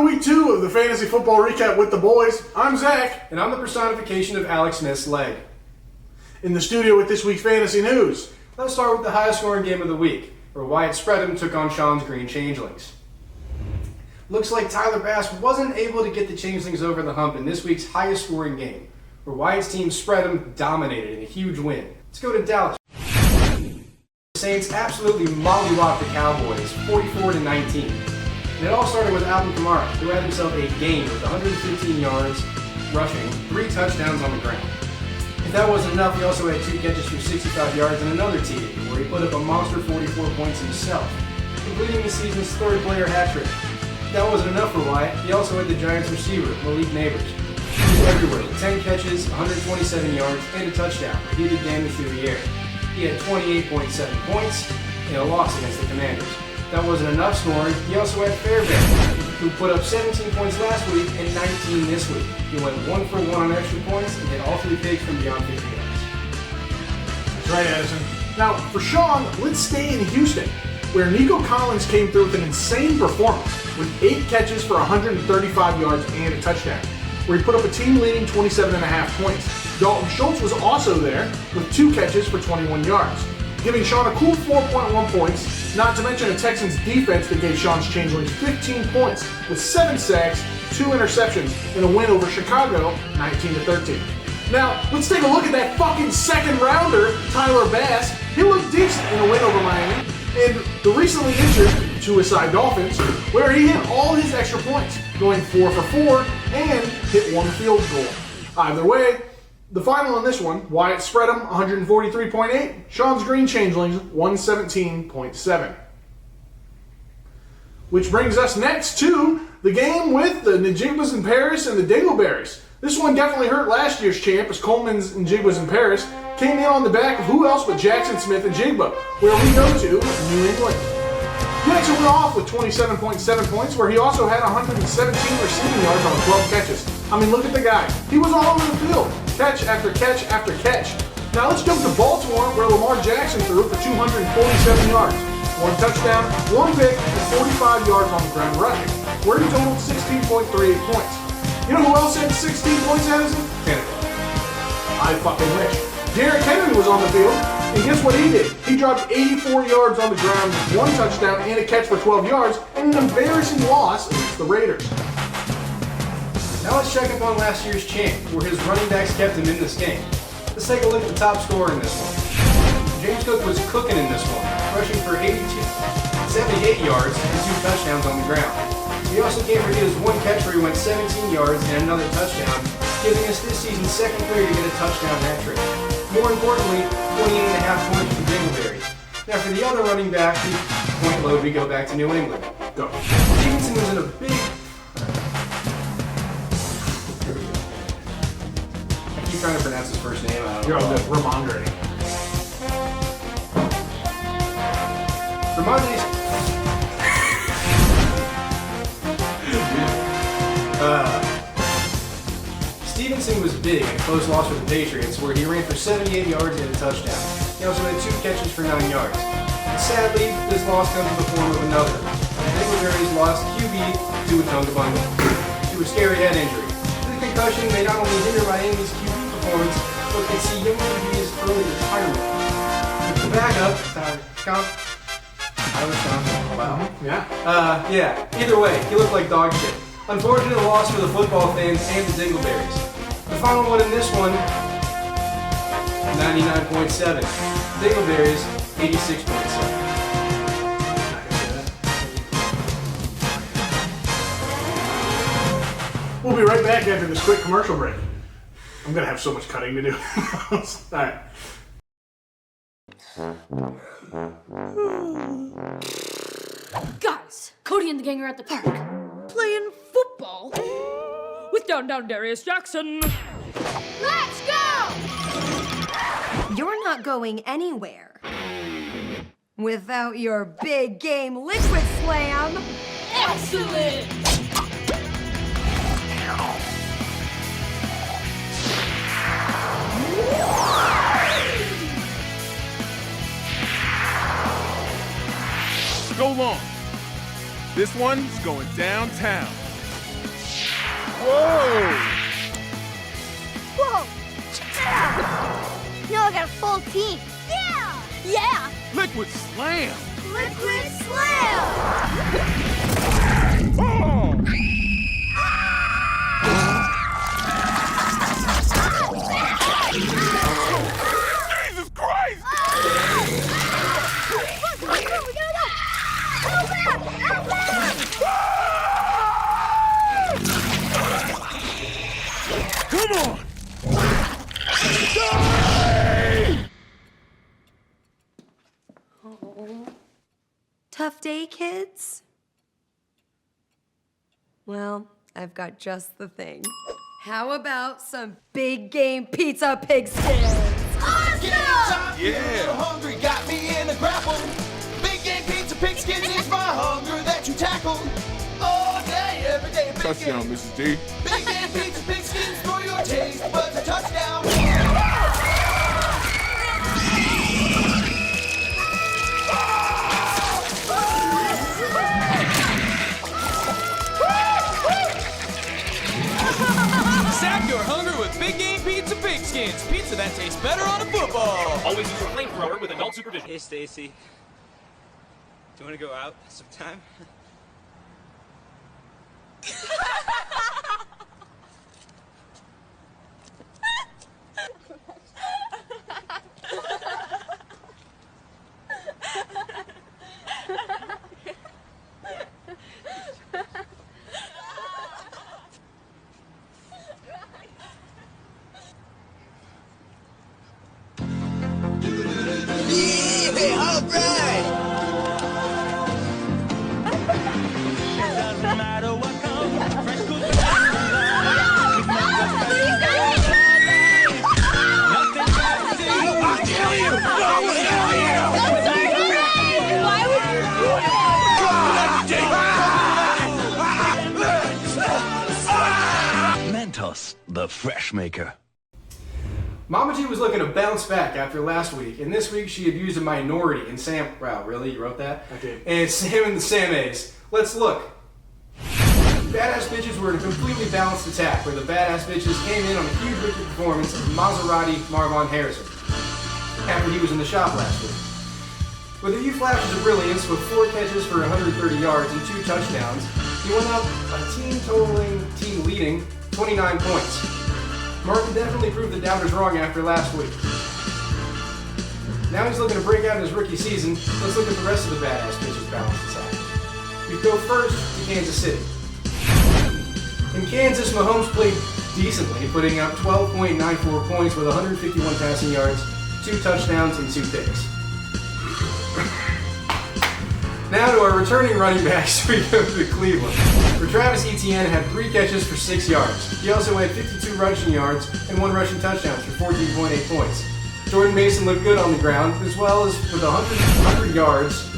week 2 of the Fantasy Football Recap with the boys. I'm Zach. And I'm the personification of Alex Smith's leg. In the studio with this week's fantasy news. Let's start with the highest scoring game of the week, where Wyatt Spreadham took on Sean's Green Changelings. Looks like Tyler Bass wasn't able to get the Changelings over the hump in this week's highest scoring game, where Wyatt's team Spreadham dominated in a huge win. Let's go to Dallas. The Saints absolutely mollywopped the Cowboys 44-19. And it all started with Alvin Kamara, who had himself a game with 115 yards rushing, 3 touchdowns on the ground. If that wasn't enough, he also had 2 catches for 65 yards and another TD, where he put up a monster 44 points himself, completing the season's 3rd player hat trick. If that wasn't enough for Wyatt, he also had the Giants receiver, Malik Neighbors. He was everywhere with 10 catches, 127 yards, and a touchdown, where he did damage through the air. He had 28.7 points in a loss against the Commanders. If that wasn't enough scoring, he also had Fairbairn, who put up 17 points last week and 19 this week. He went 1 for 1 on extra points and hit all 3 picks from beyond 50 yards. That's right, Addison. Now, for Sean, let's stay in Houston, where Nico Collins came through with an insane performance with 8 catches for 135 yards and a touchdown, where he put up a team-leading 27.5 points. Dalton Schultz was also there with 2 catches for 21 yards, giving Sean a cool 4.1 points, not to mention a Texans defense that gave Sean's Changelings 15 points with 7 sacks, 2 interceptions, and a win over Chicago 19-13. Now, let's take a look at that fucking second rounder, Tyler Bass. He looked decent in a win over Miami, and the recently injured Suicide Dolphins, where he hit all his extra points, going 4 for 4 and hit 1 field goal. Either way, the final on this one, Wyatt Spreadham 143.8, Sean's Green Changelings 117.7. Which brings us next to the game with the Njigbas in Paris and the Dingleberries. This one definitely hurt last year's champ, as Coleman's Njigbas in Paris came in on the back of who else but Jackson Smith and Jigba, where we go to New England. Jackson went off with 27.7 points, where he also had 117 receiving yards on 12 catches. I mean, look at the guy. He was all over the field, catch after catch after catch. Now let's jump to Baltimore, where Lamar Jackson threw for 247 yards, 1 touchdown, 1 pick, and 45 yards on the ground rushing, where he totaled 16.38 points. You know who else had 16 points, Addison? Canada. I fucking wish. Derrick Henry was on the field, and guess what he did? He dropped 84 yards on the ground, 1 touchdown, and a catch for 12 yards, and an embarrassing loss against the Raiders. Now let's check up on last year's champ, where his running backs kept him in this game. Let's take a look at the top scorer in this one. James Cook was cooking in this one, rushing for 78 yards and 2 touchdowns on the ground. He also came for his 1 catch where he went 17 yards and another touchdown, giving us this season's 2nd player to get a touchdown hat trick. More importantly, 28.5 points from Dingleberries. Now for the other running back, point load, we go back to New England. Go. Stevenson was in a big... Here we go. I keep trying to pronounce his first name. You're all good. Ramondre. Ramondre... Stevenson was big in a close loss with the Patriots, where he ran for 78 yards and a touchdown. He also had 2 catches for 9 yards. And sadly, this loss comes in the form of another. The Dingleberries lost QB to a tongue bundle, to a scary head injury. The concussion may not only hinder Miami's QB performance, but could see young QB's early retirement. With the backup, Tyler Thompson. Wow. Yeah. Either way, he looked like dog shit. Unfortunate loss for the football fans and the Dingleberries. The final one in this one, 99.7. Dingleberries, 86.7. We'll be right back after this quick commercial break. I'm going to have so much cutting to do. Alright. Guys, Cody and the gang are at the park playing football with Down Darius Jackson. Let's go! You're not going anywhere without your big game liquid slam. Excellent! Go long. This one's going downtown. Whoa! Now I got a full team. Yeah! Yeah! Liquid Slam! Liquid Slam! Jesus Christ! We gotta go! Out back! Out back! Come on! Oh. Tough day, kids? Well, I've got just the thing. How about some big game pizza pig skins? Yeah! Hungry got me in a grapple. Big game pizza pigskin is my hunger that you tackle. All day, every day, big Touchdown, game. Mrs. D. Big game pizza pigskins for your taste buds a touchdown. Sap your hunger with Big Game Pizza Pigskins. Pizza that tastes better on a football. Always use your flamethrower with adult supervision. Hey, Stacy. Do you want to go out sometime? Hey, all right. Doesn't matter what comes. Fresh cookies. Nothing but I'll kill you! I will kill you! Mentos, the fresh maker. Mama G was looking to bounce back after last week, and this week she abused a minority in Sam. Wow, really? You wrote that? I did. And Sam and the Sam-A's. Let's look. Badass Bitches were in a completely balanced attack, where the Badass Bitches came in on a huge rookie performance of Maserati Marvon Harrison after he was in the shop last week. With a few flashes of brilliance, with 4 catches for 130 yards and 2 touchdowns, he went up a team leading 29 points. Martin definitely proved the doubters wrong after last week. Now he's looking to break out in his rookie season. Let's look at the rest of the Badass Bitches balanced attack. We go first to Kansas City. In Kansas, Mahomes played decently, putting up 12.94 points with 151 passing yards, 2 touchdowns, and 2 picks. Now to our returning running backs, we go to Cleveland, where Travis Etienne had 3 catches for 6 yards. He also had 52 rushing yards and 1 rushing touchdown for 14.8 points. Jordan Mason looked good on the ground, as well as with 100 yards,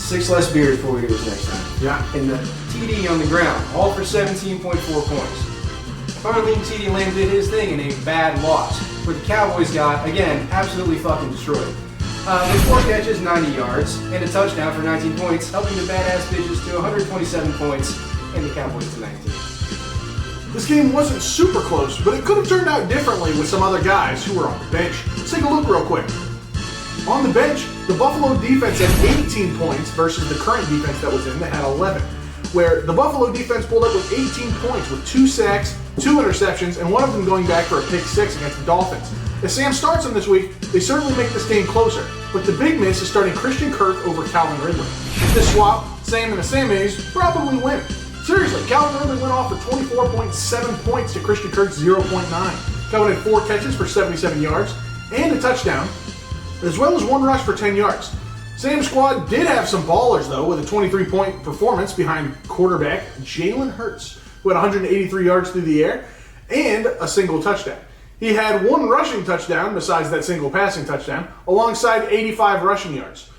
6 less beers before he was next time. Yeah. And the TD on the ground, all for 17.4 points. Finally, TD Lamb did his thing in a bad loss, where the Cowboys got, again, absolutely fucking destroyed. With 4 catches, 90 yards, and a touchdown for 19 points, helping the Badass Bitches to 127 points and the Cowboys to 19. This game wasn't super close, but it could have turned out differently with some other guys who were on the bench. Let's take a look real quick. On the bench, the Buffalo defense had 18 points versus the current defense that was in that had 11, where the Buffalo defense pulled up with 18 points with 2 sacks, 2 interceptions, and one of them going back for a pick 6 against the Dolphins. As Sam starts them this week, they certainly make this game closer, but the big miss is starting Christian Kirk over Calvin Ridley. With this swap, Sam and the Sam-A's probably win. Seriously, Calvin Ridley went off for 24.7 points to Christian Kirk's 0.9. Calvin had 4 catches for 77 yards and a touchdown, as well as 1 rush for 10 yards. Sam's squad did have some ballers, though, with a 23-point performance behind quarterback Jalen Hurts, who had 183 yards through the air and a single touchdown. He had 1 rushing touchdown, besides that single passing touchdown, alongside 85 rushing yards.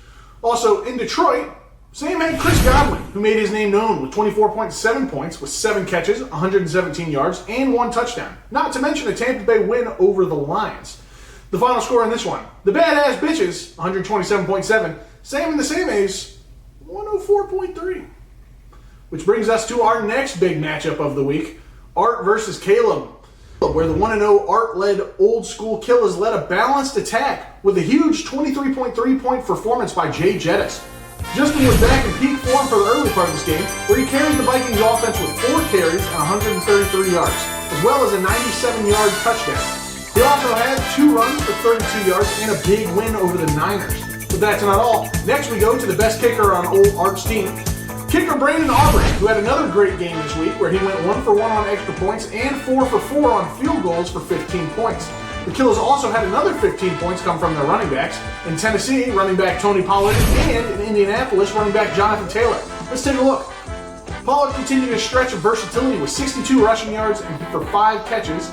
Also, in Detroit, Sam had Chris Godwin, who made his name known with 24.7 points with 7 catches, 117 yards, and 1 touchdown. Not to mention a Tampa Bay win over the Lions. The final score in this one, the Badass Bitches, 127.7, Sam and the Sam-A's, 104.3. Which brings us to our next big matchup of the week, Art versus Caleb, where the 1-0 Art-led Old School Killers led a balanced attack with a huge 23.3-point performance by Jay Jettis. Justin was back in peak form for the early part of this game, where he carried the Vikings offense with 4 carries and 133 yards, as well as a 97-yard touchdown. He also had 2 runs for 32 yards and a big win over the Niners. But that's not all. Next we go to the best kicker on Old Art's team, kicker Brandon Aubrey, who had another great game this week where he went 1 for 1 on extra points and 4 for 4 on field goals for 15 points. The Killers also had another 15 points come from their running backs. In Tennessee, running back Tony Pollard, and in Indianapolis, running back Jonathan Taylor. Let's take a look. Pollard continued a stretch of versatility with 62 rushing yards and for 5 catches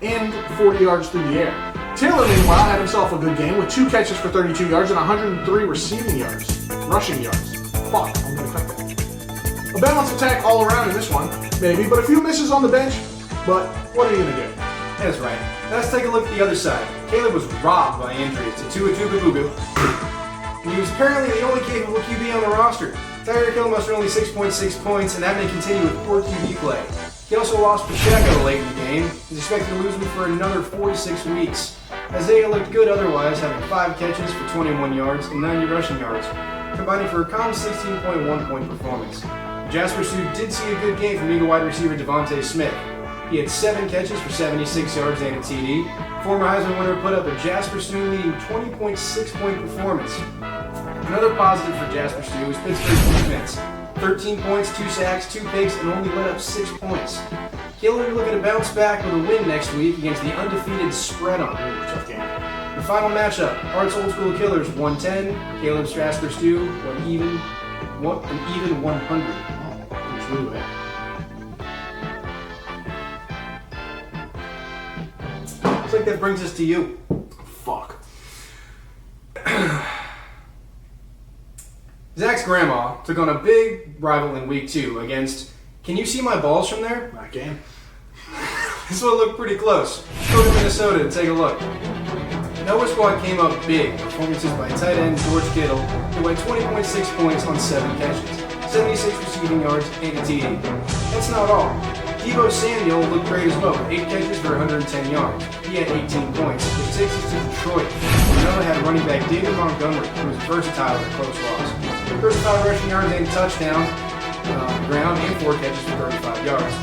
and 40 yards through the air. Taylor, meanwhile, had himself a good game with 2 catches for 32 yards and 103 rushing yards. Fuck, I'm gonna cut that. A balanced attack all around in this one, maybe, but a few misses on the bench. But what are you gonna do? That's right. Let's take a look at the other side. Caleb was robbed by injuries to Tua Tagovailoa, and he was apparently the only capable QB on the roster. Tyreek Hill mustered only 6.6 points, and that may continue with poor QB play. He also lost Pacheco late in the game. He's expected to lose him for another 4 to 6 weeks. Isaiah looked good otherwise, having 5 catches for 21 yards and 90 rushing yards, combining for a calm 16.1-point performance. Jasper Stu did see a good game from Eagle wide receiver Devontae Smith. He had 7 catches for 76 yards and a TD. Former Heisman winner put up a Jasper Stu leading 20.6-point performance. Another positive for Jasper Stu is Pittsburgh's defense. 13 points, 2 sacks, 2 picks, and only let up 6 points. Caleb will look to bounce back with a win next week against the undefeated Spread On. Tough game. The final matchup, Art's Old School Killers 110, Caleb's Jasper Stu an even 100. It's really bad. Looks like that brings us to you. Fuck. Zach's grandma took on a big rival in week 2 against, can you see my balls from there? I can. This one looked pretty close. Let's go to Minnesota and take a look. Noah squad came up big. Performances by tight end George Kittle, who went 20.6 points on 7 catches, 76 receiving yards, and a TD. That's not all. Deebo Samuel looked great as well, 8 catches for 110 yards. He had 18 points, which takes us to Detroit. Noah had running back David Montgomery, who was versatile in a close loss. 35 rushing yards and a touchdown on the ground, and 4 catches for 35 yards.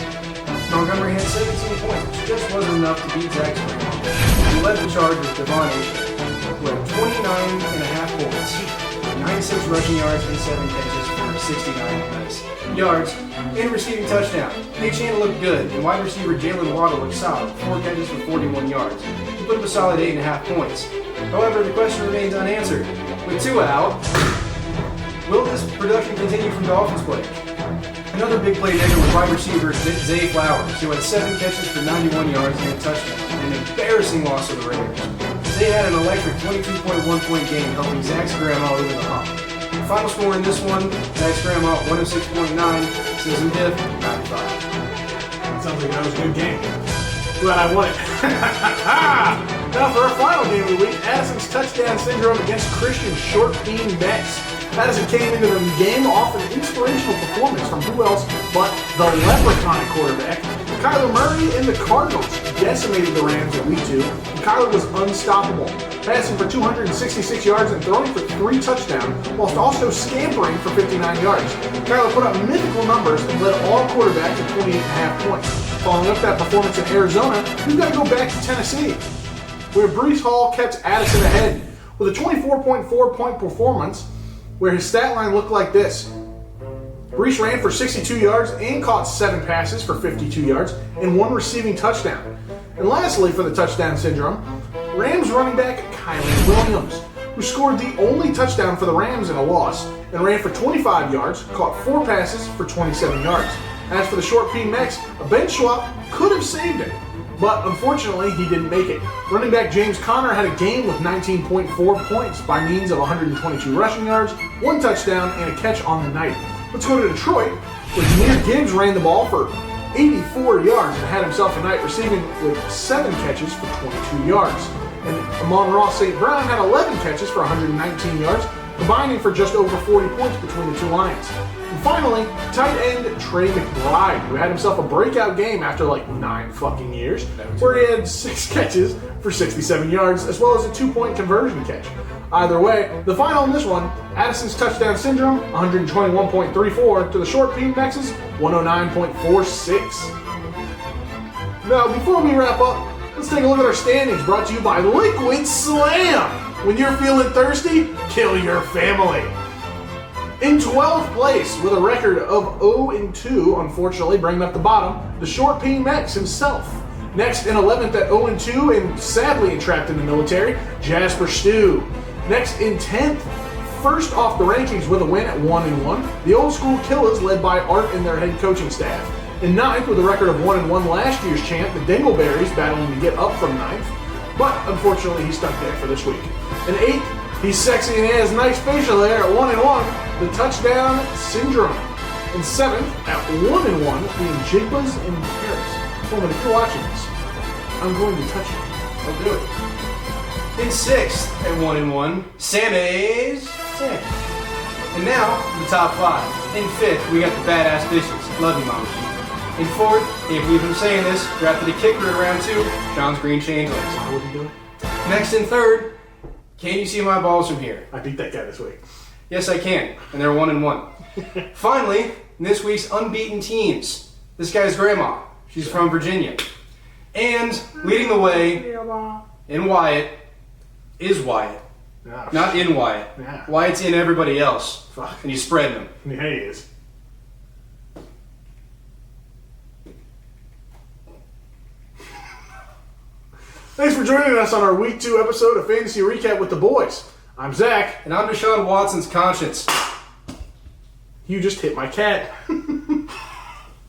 Montgomery had 17 points, which just wasn't enough to beat Zach's grandma. He led the charge with Devon Achane, who had 29.5 points, 96 rushing yards and 7 catches for 69 yards and receiving touchdown. Achane looked good, and wide receiver Jalen Waddle looked solid, 4 catches for 41 yards. He put up a solid 8.5 points. However, the question remains unanswered. With Tua out, will this production continue from Dolphins players? Another big playmaker was wide receiver Zay Flowers, who had 7 catches for 91 yards and a touchdown, and an embarrassing loss to the Raiders. Zay had an electric 22.1-point game, helping Zach's grandma over the hump. The final score in this one, Zach's grandma 106.9, Susan Diff 95. That sounds like that was a good game. Glad I won it. Now for our final game of the week, Addison's touchdown syndrome against Christian's short beam Mets. Addison came into the game off an inspirational performance from who else but the Leprechaun quarterback. Kyler Murray and the Cardinals decimated the Rams in week 2, and Kyler was unstoppable, passing for 266 yards and throwing for 3 touchdowns, whilst also scampering for 59 yards. Kyler put up mythical numbers and led all quarterbacks to 28.5 points. Following up that performance in Arizona, we've got to go back to Tennessee, where Breece Hall kept Addison ahead with a 24.4-point performance, where his stat line looked like this. Breece ran for 62 yards and caught 7 passes for 52 yards and 1 receiving touchdown. And lastly, for the touchdown syndrome, Rams running back Kyler Williams, who scored the only touchdown for the Rams in a loss and ran for 25 yards, caught 4 passes for 27 yards. As for the short P Mex, a bench swap could have saved him, but unfortunately he didn't make it. Running back James Conner had a game with 19.4 points by means of 122 rushing yards, 1 touchdown, and a catch on the night. Let's go to Detroit, where Jahmyr Gibbs ran the ball for 84 yards and had himself a night, receiving with 7 catches for 22 yards. And Amon-Ra St. Brown had 11 catches for 119 yards, combining for just over 40 points between the two Lions. And finally, tight end Trey McBride, who had himself a breakout game after like 9 fucking years, where he had 6 catches for 67 yards, as well as a 2-point conversion catch. Either way, the final in this one, Addison's touchdown syndrome, 121.34 to the short Pete Mex's 109.46. Now, before we wrap up, let's take a look at our standings, brought to you by Liquid Slam. When you're feeling thirsty, kill your family. In 12th place, with a record of 0-2, unfortunately, bringing up the bottom, the short P. Mex himself. Next in 11th at 0-2 and sadly entrapped in the military, Jasper Stew. Next in 10th, first off the rankings with a win at 1-1, the Old School Killers led by Art and their head coaching staff. In 9th, with a record of 1-1 last year's champ, the Dingleberries battling to get up from 9th, but unfortunately he's stuck there for this week. In 8th, he's sexy and he has nice facial hair at 1-1, the Touchdown Syndrome. In 7th, at 1-1, the Jigpas in Paris. Coleman, if you're watching this, I'm going to touch you. I'll do it. In 6th, at 1-1, Sammy's Sam. And now, the top 5. In 5th, we got the Badass Dishes. Love you, Mama G. In 4th, can't believe I'm saying this, drafted a kicker in round 2, Sean's Green Changelings. What are you doing? Next in 3rd, can you see my balls from here? I beat that guy this week. Yes, I can, and they're 1-1. Finally, in this week's unbeaten teams, this guy's grandma. She's from Virginia. And leading the way in Wyatt is Wyatt. Oh, not in Wyatt. Yeah. Wyatt's in everybody else. Fuck. And he's spreading them. Yeah, he is. Thanks for joining us on our Week 2 episode of Fantasy Recap with the Boys. I'm Zach. And I'm Deshaun Watson's conscience. You just hit my cat.